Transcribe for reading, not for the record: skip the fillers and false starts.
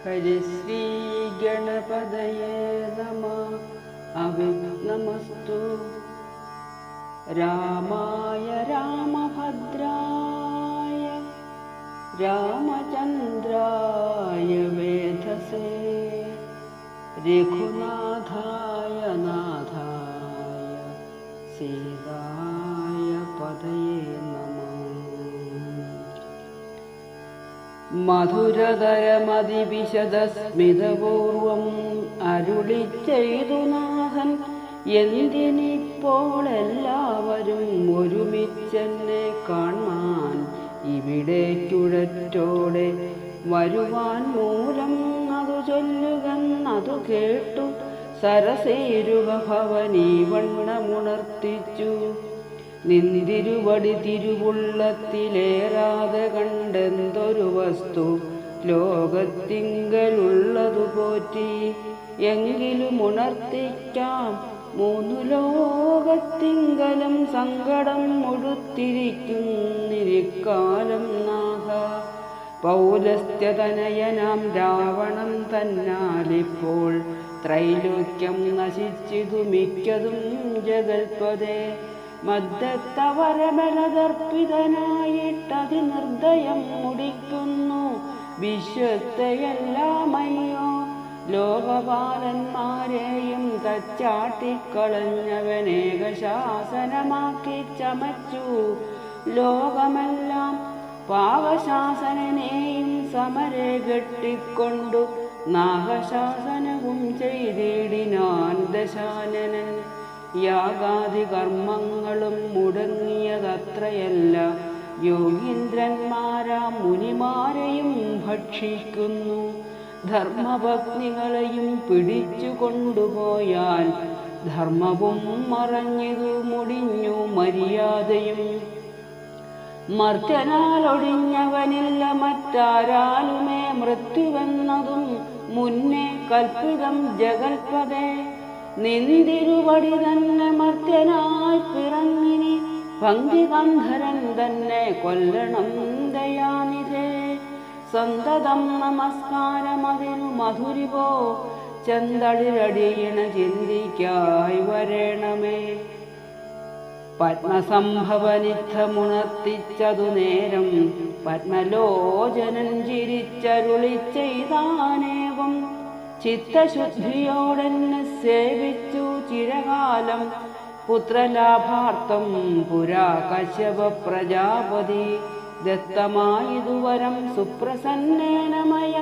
ഹരിശ്രീ ഗണപതയേ നമഃ. അവിഘ്നമസ്തു. രാമായ രാമഭദ്രായ രാമചന്ദ്രായ വേധസേ രഘുനാഥായ നാഥായ സീതായ പതയേ നമഃ. മധുരതരമതിവിശദസ്മിതപൂർവം അരുളിച്ചെയ്തു നാഥൻ, എന്തിനിപ്പോൾ എല്ലാവരും ഒരുമിച്ചെന്നെ കാൺമാൻ ഇവിടേക്കുഴറ്റോടെ വരുവാൻ മൂലം അതു ചൊല്ലുകന്നതു കേട്ടു സരസേരുക ഭവനീ വണ്ണമുണർത്തിച്ചു. നിന്തിരുവടി തിരുവുള്ളത്തിലേറാതെ കണ്ടെന്തൊരു വസ്തു ലോകത്തിങ്കലുള്ളതു പോറ്റി. എങ്കിലും ഉണർത്തിക്കാം മൂന്നു ലോകത്തിങ്കലും സങ്കടം മുഴുത്തിരിക്കുന്നിരിക്കാലം നാഥ. പൗലസ്ത്യതനയനാം രാവണൻ തന്നാലിപ്പോൾ ത്രൈലോക്യം നശിച്ചിതു മിക്കതും ജഗൽപദേ. മദ്ദത്തവരബലദർപ്പിതനായിട്ടതിനിർദ്ദയം മുടിക്കുന്നു വിശ്വത്തെയെല്ലാമയ്യോ. ലോകപാലന്മാരെയും തച്ചാട്ടിക്കളഞ്ഞവനേകശാസനമാക്കി ചമച്ചു ലോകമെല്ലാം. പാകശാസനനെയും സമരെ കെട്ടിക്കൊണ്ടു നാഗശാസനവും ചെയ്തിടിനാൻ ദശാനനൻ. യാഗാദി കർമ്മങ്ങളും മുടങ്ങിയതത്രയല്ല, യോഗീന്ദ്രന്മാരാം മുനിമാരെയും ഭക്ഷിക്കുന്നു. ധർമ്മപത്നികളെയും പിടിച്ചു കൊണ്ടുപോയാൽ ധർമ്മവും മറഞ്ഞതു മുടിഞ്ഞു മര്യാദയും. മർത്യനാലൊടിഞ്ഞവനില്ല മറ്റാരാലുമേ മൃത്യുവെന്നതും മുന്നേ കൽപ്പിതം ജഗൽപദേ. നിന്തിരുവടി തന്നെ മർത്യനായി പിറങ്ങിനി ഭംഗികന്ധരൻ തന്നെ കൊല്ലണം ദയാനിധേ. സന്തതം നമസ്കാരമതിനു മധുരിപോ ചെന്തളിരടിയണ ചിന്തിക്കായി വരേണമേ. പത്മസംഭവനിത്തമുണർത്തിച്ചതു നേരം പത്മലോചനൻ ചിരിച്ചരുളി ചെയ്താനേവം. ചിത്തശുദ്ധിയോടെന്നെ സേവിച്ചു ചിരകാലം പുത്രലാഭാർത്ഥം പുരാ കശ്യപ പ്രജാപതി. ദത്തമായിതുവരം സുപ്രസന്നേന മയ